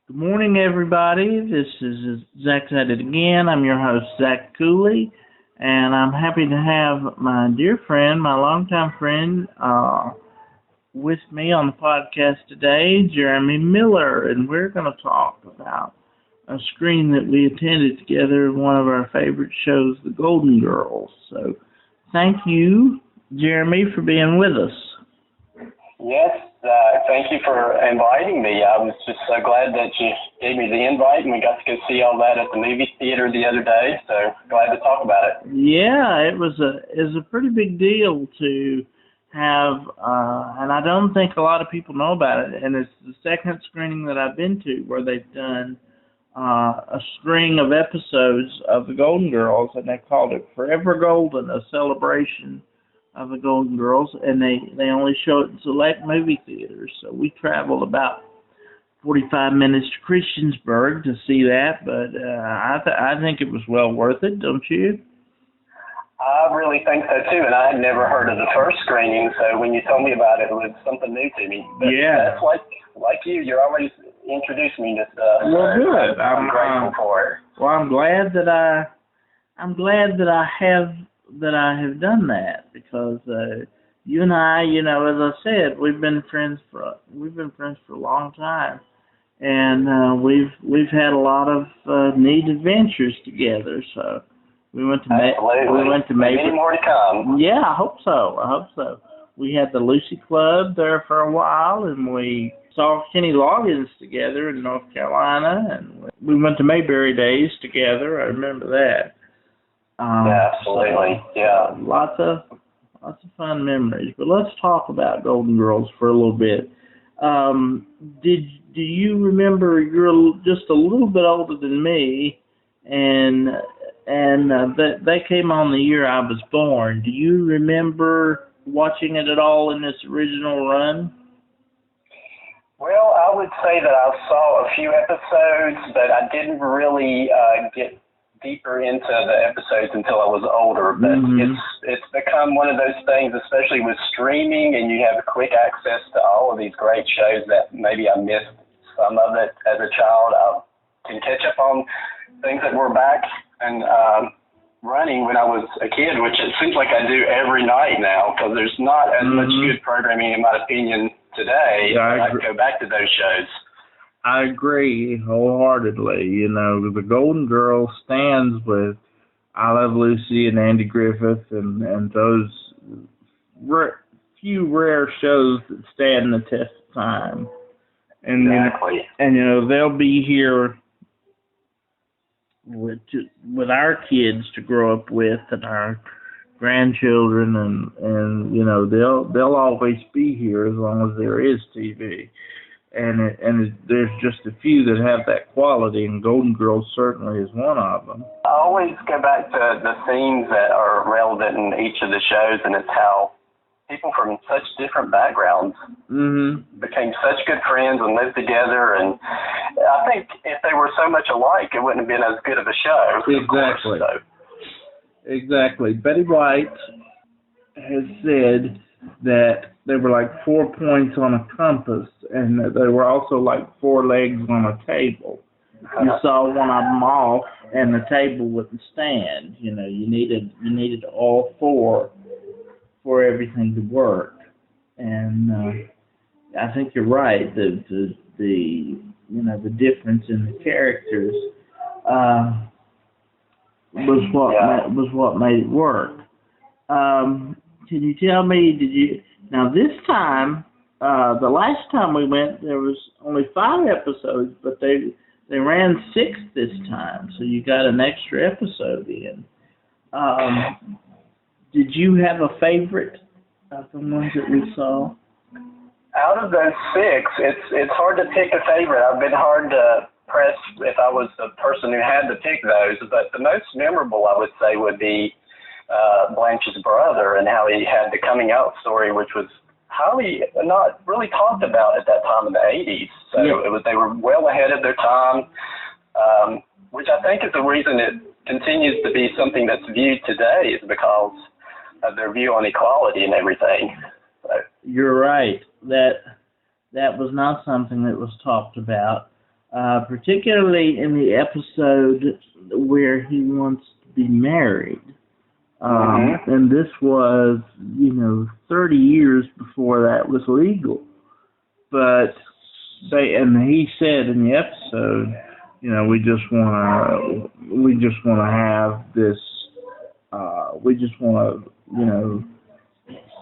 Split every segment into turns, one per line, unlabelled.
Good morning, everybody. This is Zach at it again. I'm your host, Zach Cooley, and I'm happy to have my dear friend, my longtime friend, with me on the podcast today, Jeremy Miller, and we're going to talk about a screening that we attended together in one of our favorite shows, The Golden Girls. So, thank you, Jeremy, for being with us.
Yes, thank you for inviting me. I was just so glad that you gave me the invite, and we got to go see all that at the movie theater the other day. So glad to talk about it.
Yeah, it was a pretty big deal to have, and I don't think a lot of people know about it. And it's the second screening that I've been to where they've done a string of episodes of The Golden Girls, and they called it Forever Golden, a celebration of The Golden Girls, and they only show it in select movie theaters. So we traveled about 45 minutes to Christiansburg to see that, but I think it was well worth it, don't you?
I really think so too, and I had never heard of the first screening, so when you told me about it, it was something new to me. But
yeah,
that's like you're always introducing me to stuff.
Well, good.
I'm grateful for it.
Well, I'm glad that I have done that because you and I, as I said, we've been friends for a long time, and we've had a lot of neat adventures together. So we went to
Many more to come.
Yeah, I hope so. We had the Lucy Club there for a while, and we saw Kenny Loggins together in North Carolina, and we went to Mayberry Days together. I remember that.
Yeah, absolutely. Yeah.
Lots of fun memories. But let's talk about Golden Girls for a little bit. Do you remember? You're just a little bit older than me, and they came on the year I was born. Do you remember watching it at all in its original run?
Well, I would say that I saw a few episodes, but I didn't really get deeper into the episodes until I was older. But it's become one of those things, especially with streaming, and you have quick access to all of these great shows that maybe I missed some of it as a child. I can catch up on things that were back and running when I was a kid, which it seems like I do every night now, because there's not as much good programming, in my opinion, today.
Yeah,
I go back to those shows.
I agree wholeheartedly. The Golden Girls stands with I Love Lucy and Andy Griffith and those few rare shows that stand the test of time. And
exactly.
They'll be here with our kids to grow up with and our grandchildren, and they'll always be here as long as there is TV. And there's just a few that have that quality, and Golden Girls certainly is one of them.
I always go back to the themes that are relevant in each of the shows, and it's how people from such different backgrounds became such good friends and lived together. And I think if they were so much alike, it wouldn't have been as good of a show.
Exactly.
Of course, so.
Exactly. Betty White has said that they were like 4 points on a compass, and that they were also like 4 legs on a table. You saw one of them off, and the table wouldn't stand. You needed all 4 for everything to work. And I think you're right. The difference in the characters was what made it work. Can you tell me, now this time, the last time we went, there was only 5 episodes, but they ran 6 this time, so you got an extra episode in. Did you have a favorite of the ones that we saw?
Out of those 6, it's hard to pick a favorite. I've been hard to press if I was the person who had to pick those, but the most memorable, I would say, would be Blanche's brother, and how he had the coming out story, which was not really talked about at that time in the 80s. So they were well ahead of their time, which I think is the reason it continues to be something that's viewed today, is because of their view on equality and everything. So.
You're right. That was not something that was talked about particularly in the episode where he wants to be married. And this was, 30 years before that was legal. But he said in the episode, we just want to have this, we just want to,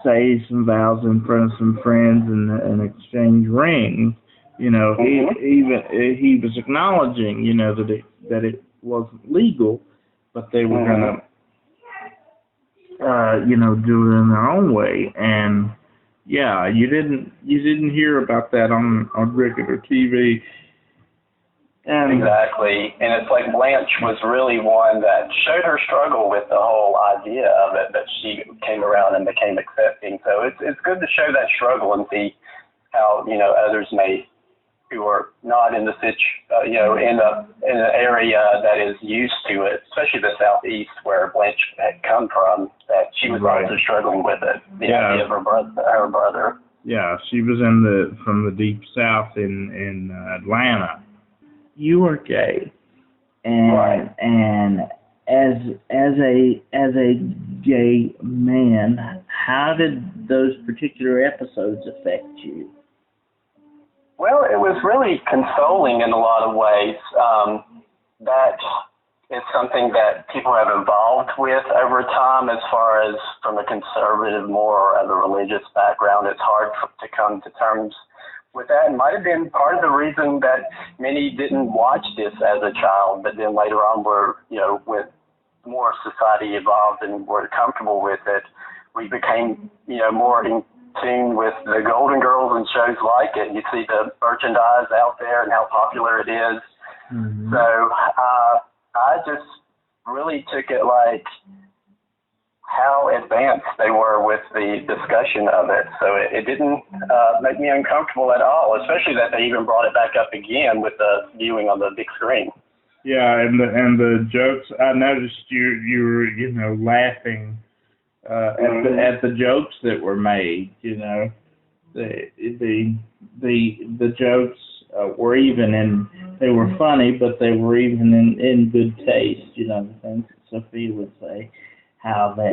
say some vows in front of some friends and exchange rings. He was acknowledging, that it wasn't legal, but they were gonna, do it in their own way. And yeah, you didn't hear about that on regular TV.
Exactly, and it's like Blanche was really one that showed her struggle with the whole idea of it, but she came around and became accepting. So it's good to show that struggle and see how others may, who are not in the in an area that is used to it, especially the Southeast where Blanche had come from, that she was also struggling with it. The idea of her brother.
Yeah, she was from the deep South in Atlanta. You were gay, and as a gay man, how did those particular episodes affect you?
Well, it was really consoling in a lot of ways. That is something that people have evolved with over time. As far as from a conservative, more or other religious background, it's hard to come to terms with that. It might have been part of the reason that many didn't watch this as a child, but then later on were, with more society evolved and were comfortable with it, we became, more in tune with the Golden Girls and shows like it. You see the merchandise out there and how popular it is. So I just really took it like how advanced they were with the discussion of it. So it didn't make me uncomfortable at all, especially that they even brought it back up again with the viewing on the big screen.
Yeah, and the jokes. I noticed you were laughing at the jokes that were made. The jokes were even, and they were funny, but they were even in good taste. The things that Sophia would say. How that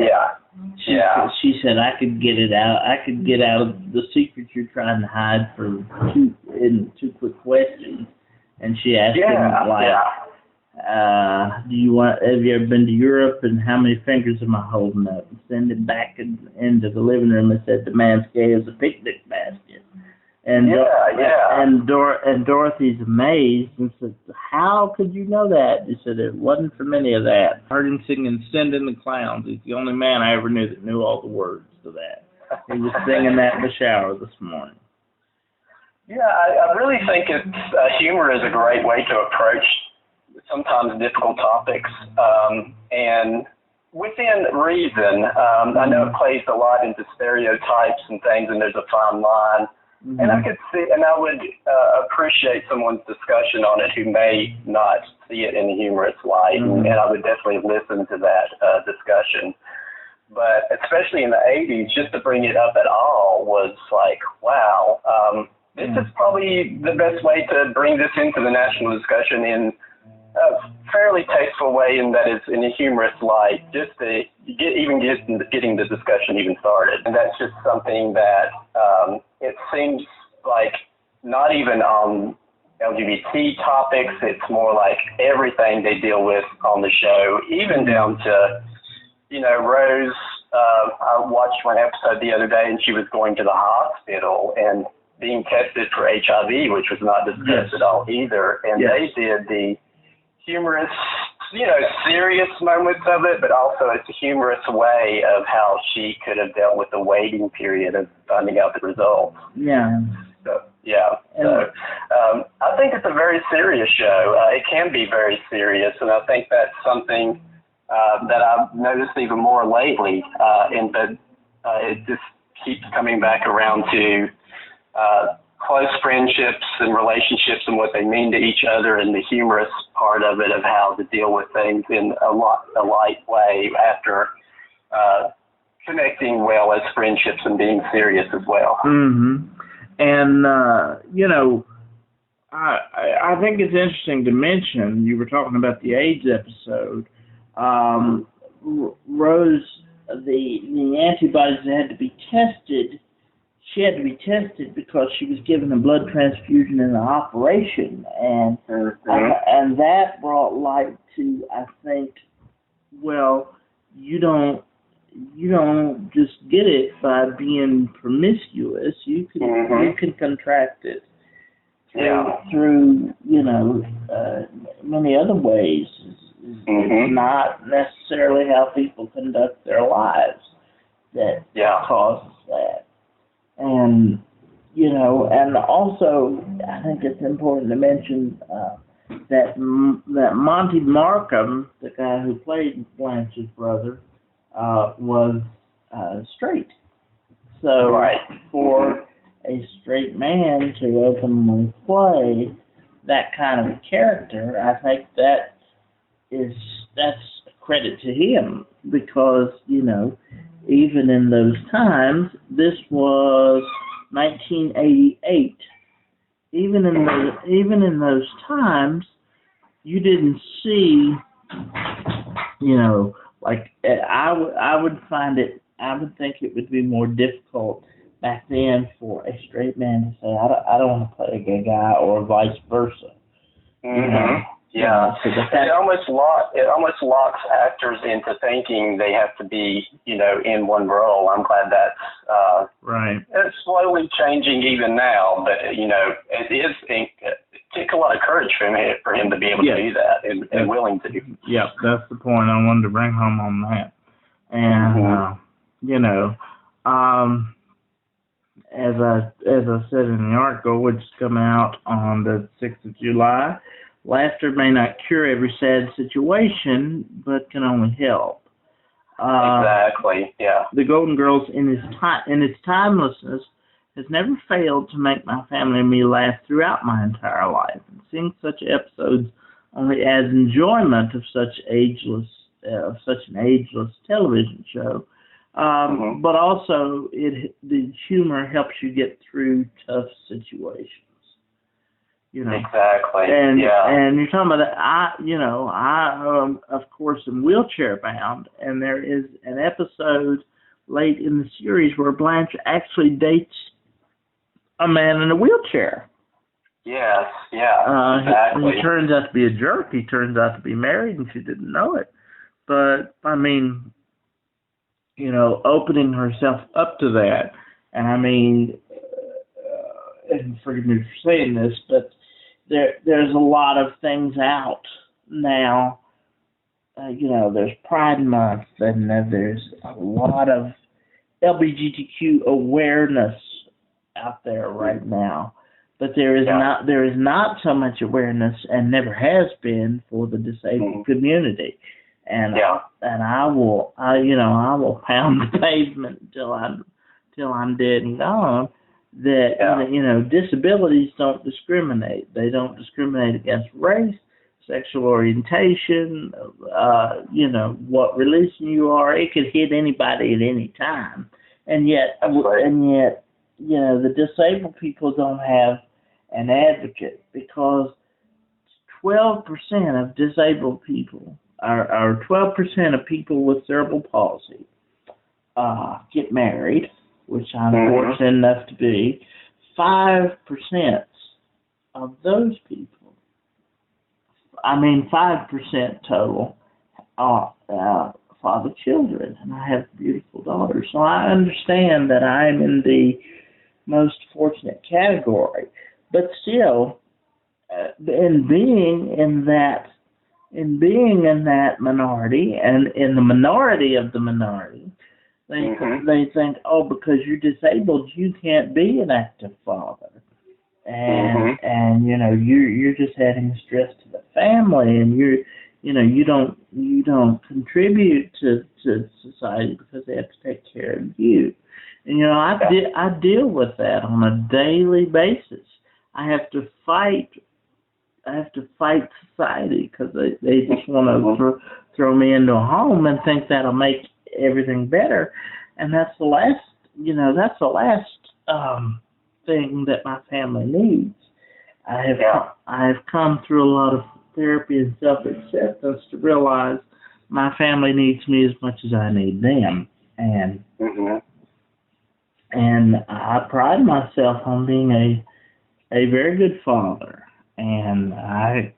she said I could get it out. I could get out of the secrets you're trying to hide in two quick questions. And she asked him do you have you ever been to Europe, and how many fingers am I holding up? And send it back into the living room and said the man's gay as a picnic basket. And and Dorothy's amazed and said, "How could you know that?" He said, "It wasn't from any of that. I heard him singing 'Send in the Clowns.' He's the only man I ever knew that knew all the words to that. He was singing that in the shower this morning."
Yeah, I really think humor is a great way to approach sometimes difficult topics, and within reason. I know it plays a lot into stereotypes and things, and there's a fine line. And I could see, and I would appreciate someone's discussion on it who may not see it in a humorous light, and I would definitely listen to that discussion. But especially in the 80s, just to bring it up at all was like, wow, this is probably the best way to bring this into the national discussion in a fairly tasteful way, and that is in a humorous light, just to getting the discussion even started. And that's just something that it seems like not even on LGBT topics, it's more like everything they deal with on the show, even down to, Rose. I watched one episode the other day, and she was going to the hospital and being tested for HIV, which was not discussed at all either. And they did the humorous, serious moments of it, but also it's a humorous way of how she could have dealt with the waiting period of finding out the results. I think it's a very serious show. It can be very serious, and I think that's something that I've noticed even more lately, but it just keeps coming back around to close friendships and relationships and what they mean to each other, and the humorous part of it of how to deal with things in a light way after connecting well as friendships and being serious as well.
And I think it's interesting to mention, you were talking about the AIDS episode. Rose, the antibodies that had to be tested, she had to be tested because she was given a blood transfusion in an operation, and and that brought light to, I think, well, you don't just get it by being promiscuous. You can contract it through many other ways. It's not necessarily how people conduct their lives that causes that. And and also I think it's important to mention that Monty Markham, the guy who played Blanche's brother, was straight. So for a straight man to openly play that kind of a character, I think that's a credit to him, because even in those times, this was 1988. Even in those times, you didn't see, like I would think it would be more difficult back then for a straight man to say, I don't want to play a gay guy, or vice versa.
Yeah, so it almost locks actors into thinking they have to be, in one role. I'm glad that's
right.
It's slowly changing even now, but it took a lot of courage for him to be able to do that and willing to.
Yeah, that's the point I wanted to bring home on that. And as I said in the article, which is coming out on the 6th of July. Laughter may not cure every sad situation, but can only help.
Exactly. Yeah.
The Golden Girls, in its timelessness, has never failed to make my family and me laugh throughout my entire life. And seeing such episodes only adds enjoyment of such an ageless television show. But also, the humor helps you get through tough situations.
Exactly.
And you're talking about that. I of course am wheelchair bound, and there is an episode late in the series where Blanche actually dates a man in a wheelchair.
Yes. Yeah. Exactly.
He turns out to be a jerk. He turns out to be married, and she didn't know it. But I mean, opening herself up to that, and I mean, and forgive me for saying this, but there's a lot of things out now. There's Pride Month, and there's a lot of LGBTQ awareness out there right now. But there is not so much awareness, and never has been, for the disabled community. And I will pound the pavement until I'm dead and gone. That disabilities don't discriminate. They don't discriminate against race, sexual orientation, what religion you are. It could hit anybody at any time, and yet the disabled people don't have an advocate, because 12% of disabled people or 12% of people with cerebral palsy get married, which I'm fortunate enough to be. 5% of those people, 5% total, father children, and I have beautiful daughters. So I understand that I'm in the most fortunate category, but still, in being in that minority, and in the minority of the minority, they think, because you're disabled, you can't be an active father, and you're just adding stress to the family, and you don't contribute to society because they have to take care of you. And I deal with that on a daily basis. I have to fight society, because they just want to throw me into a home and think that'll make everything better, and that's the last thing that my family needs. I have come through a lot of therapy and self-acceptance to realize my family needs me as much as I need them, and and I pride myself on being a very good father, and I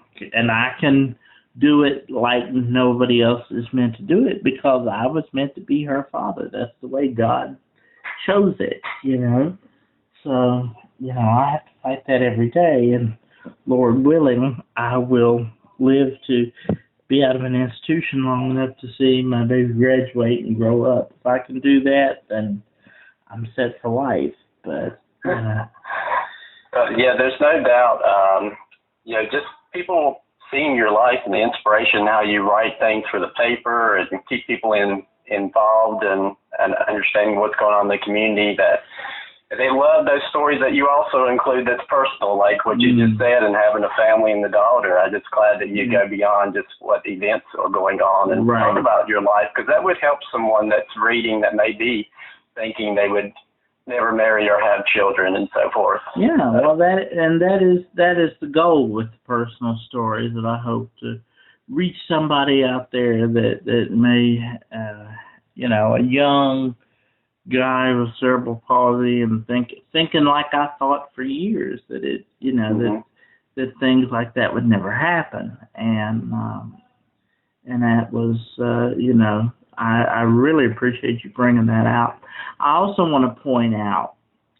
can do it like nobody else is meant to do it because I was meant to be her father. That's the way God chose it, you know. So, I have to fight that every day, and Lord willing, I will live to be out of an institution long enough to see my baby graduate and grow up. If I can do that, then I'm set for life. But
yeah, there's no doubt. Just people seeing your life and the inspiration, how you write things for the paper and keep people involved and understanding what's going on in the community, that they love those stories that you also include that's personal, like what you just said, and having a family and the daughter. I'm just glad that you go beyond just what events are going on and talk about your life, because that would help someone that's reading that may be thinking they would never marry or have children and so forth.
Yeah, well, that is the goal with the personal stories, that I hope to reach somebody out there that may, a young guy with cerebral palsy and thinking like I thought for years, that that things like that would never happen, and that was I really appreciate you bringing that out. I also want to point out,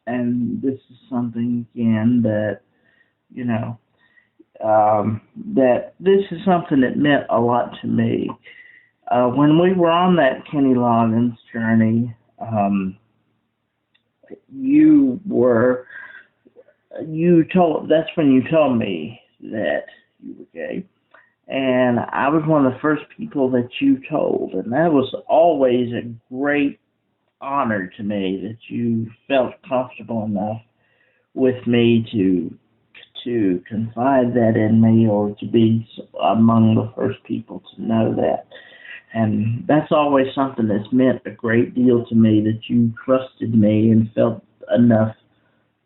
and this is something again that that this is something that meant a lot to me. When we were on that Kenny Loggins journey, that's when you told me that you were gay. And I was one of the first people that you told, and that was always a great honor to me, that you felt comfortable enough with me to confide that in me, or to be among the first people to know that. And that's always something that's meant a great deal to me, that you trusted me and felt enough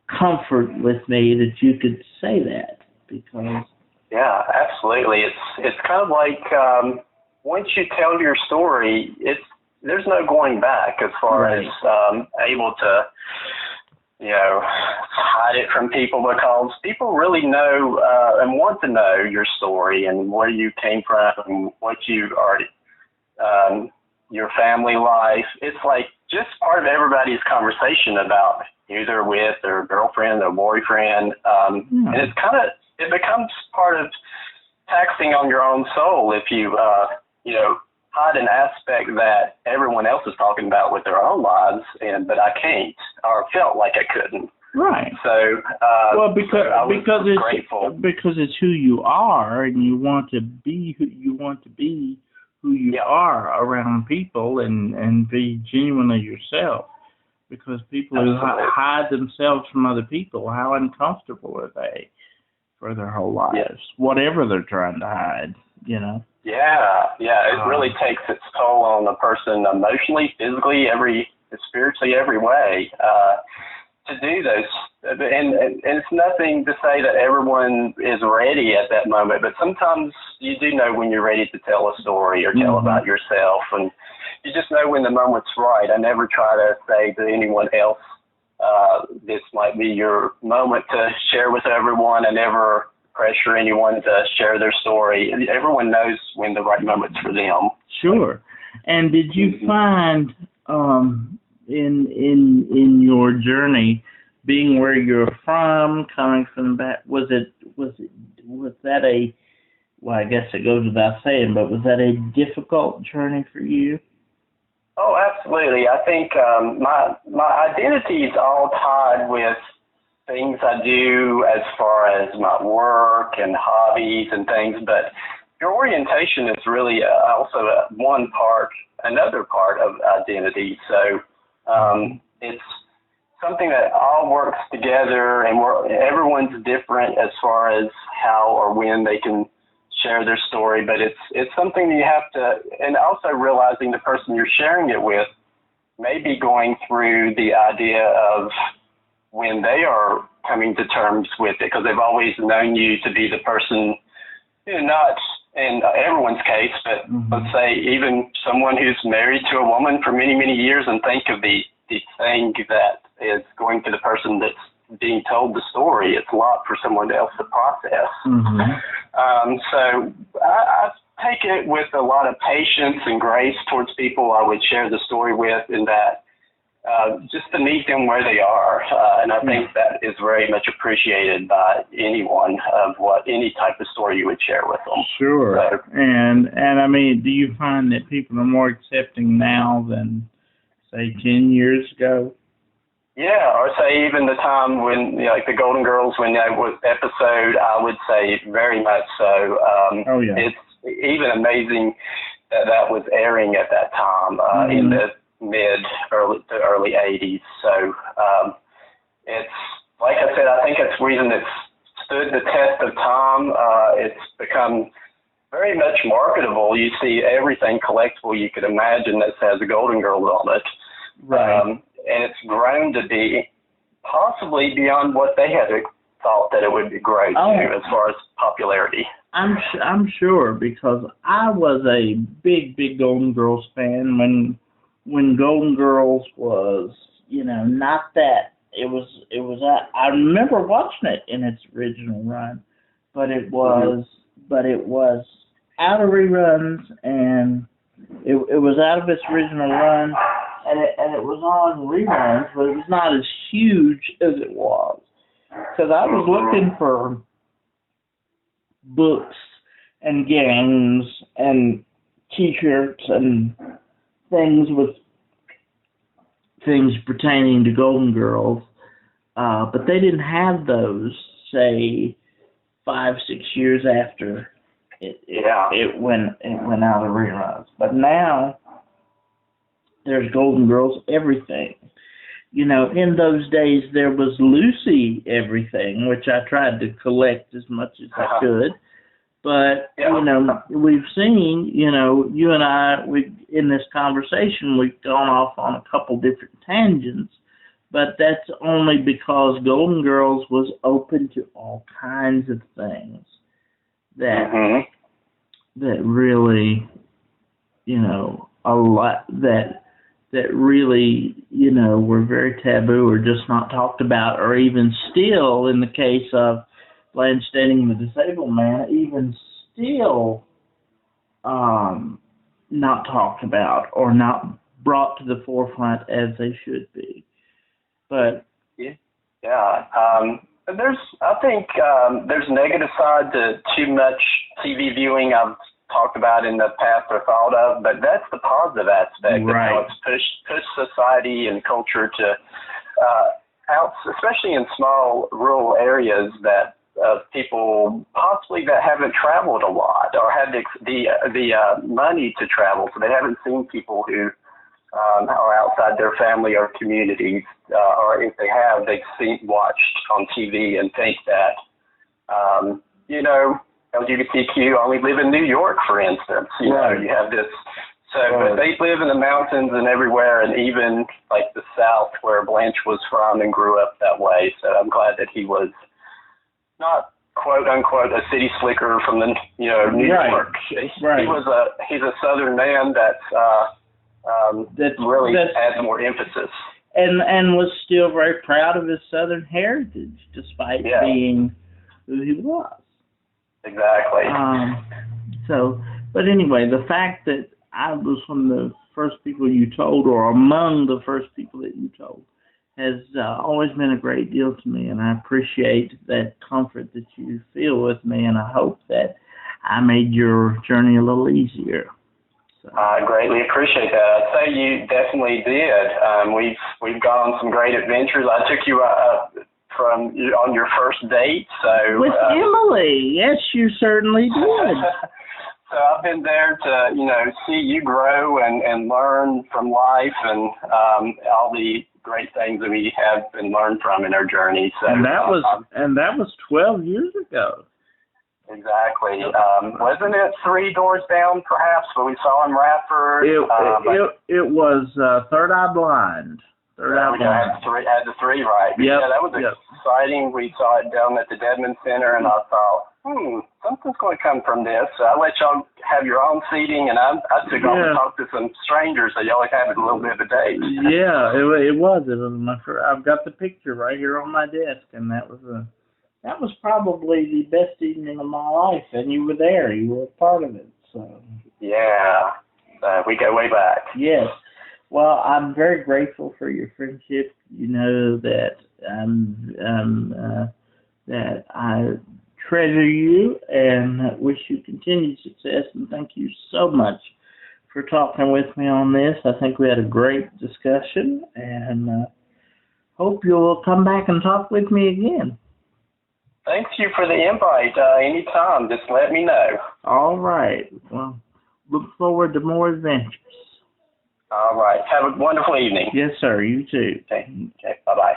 comfort with me that you could say that, because...
Yeah, absolutely. It's kind of like once you tell your story, there's no going back as far as able to hide it from people, because people really know and want to know your story and where you came from and what you are, your family life. It's like just part of everybody's conversation about who they're with, their girlfriend, their boyfriend, and it becomes part of taxing on your own soul if you, hide an aspect that everyone else is talking about with their own lives, but I can't, or felt like I couldn't.
Right.
So,
because it's who you are, and you want to be who you are around people, and be genuinely yourself. Because people who hide themselves from other people, how uncomfortable are they for their whole lives, whatever they're trying to hide, Yeah,
it really takes its toll on the person emotionally, physically, spiritually, every way, to do those. And it's nothing to say that everyone is ready at that moment, but sometimes you do know when you're ready to tell a story or tell about yourself, and you just know when the moment's right. I never try to say to anyone else, this might be your moment to share with everyone. I never pressure anyone to share their story. Everyone knows when the right moment's for them.
Sure. And did you find in your journey, being where you're from, coming from back, was that a, well, I guess it goes without saying, but was that a difficult journey for you?
Oh, absolutely. I think my identity is all tied with things I do as far as my work and hobbies and things, but your orientation is really also another part of identity. So it's something that all works together, and everyone's different as far as how or when they can share their story, but it's something you have to, and also realizing the person you're sharing it with may be going through the idea of when they are coming to terms with it, because they've always known you to be the person, not in everyone's case, but let's say even someone who's married to a woman for many, many years, and think of the thing that is going to the person that's being told the story. It's a lot for someone else to process. So I take it with a lot of patience and grace towards people I would share the story with, in that just to meet them where they are. And I think that is very much appreciated by anyone of any type of story you would share with them.
Sure.
So,
and I mean, do you find that people are more accepting now than, say, 10 years ago?
Yeah, or say even the time when, like the Golden Girls, when that was episode, I would say very much so. It's even amazing that was airing at that time in the early 80s. So it's, like I said, I think it's the reason it's stood the test of time. It's become very much marketable. You see everything collectible you could imagine that has a Golden Girls on it.
Right.
And it's grown to be possibly beyond what they had thought that it would grow to as far as popularity.
I'm sure, because I was a big Golden Girls fan when Golden Girls was, not that it was I remember watching it in its original run, but it was out of reruns, and it was out of its original run, and it was on reruns, but it was not as huge as it was, because I was looking for books and games and T-shirts and things pertaining to Golden Girls, but they didn't have those, say, 5-6 years after it went out of reruns. But now there's Golden Girls everything. In those days there was Lucy everything, which I tried to collect as much as I could. But, we've seen, you and I, in this conversation, we've gone off on a couple different tangents, but that's only because Golden Girls was open to all kinds of things that really, a lot that really, were very taboo or just not talked about, or even still, in the case of Blanche dating the disabled man, even still not talked about or not brought to the forefront as they should be. But I think there's negative side to too much TV viewing. I've talked about in the past or thought of, but that's the positive aspect of how it's pushed society and culture to out, especially in small rural areas that people possibly that haven't traveled a lot or had the money to travel, so they haven't seen people who are outside their family or communities, or if they have, they've watched on TV and think that LGBTQ only live in New York, for instance. You have this. So but they live in the mountains and everywhere, and even like the South, where Blanche was from and grew up that way. So I'm glad that he was not quote unquote a city slicker from the New York. He's a Southern man that really adds more emphasis. And was still very proud of his Southern heritage, despite being who he was.
Exactly.
But anyway, the fact that I was one of the first people you told, or among the first people that you told, has always been a great deal to me, and I appreciate that comfort that you feel with me, and I hope that I made your journey a little easier. So.
I greatly appreciate that. I'd say you definitely did. We've gone on some great adventures. I took you on your first date, so
with Emily. Yes, you certainly did.
So I've been there to see you grow and learn from life and all the great things that we have and learned from in our journey. So
and that was 12 years ago.
Exactly. Wasn't it 3 Doors Down, perhaps, when we saw in Radford?
It was Third Eye Blind. Third out
we had the three right.
Yep.
Yeah, that was exciting. We saw it down at the Dedman Center, and I thought, something's going to come from this. So I let y'all have your own seating, and I took off and talked to some strangers, so y'all had a little bit of a date.
Yeah, it was. It was my first. I've got the picture right here on my desk, and that was probably the best evening of my life. And you were there. You were a part of it. So. Yeah.
We go way back.
Yes. Well, I'm very grateful for your friendship. You know that that I treasure you and wish you continued success. And thank you so much for talking with me on this. I think we had a great discussion, and hope you'll come back and talk with me again.
Thank you for the invite. Anytime, just let me know.
All right. Well, look forward to more adventures.
All right. Have a wonderful evening.
Yes, sir. You too.
Okay. Bye-bye.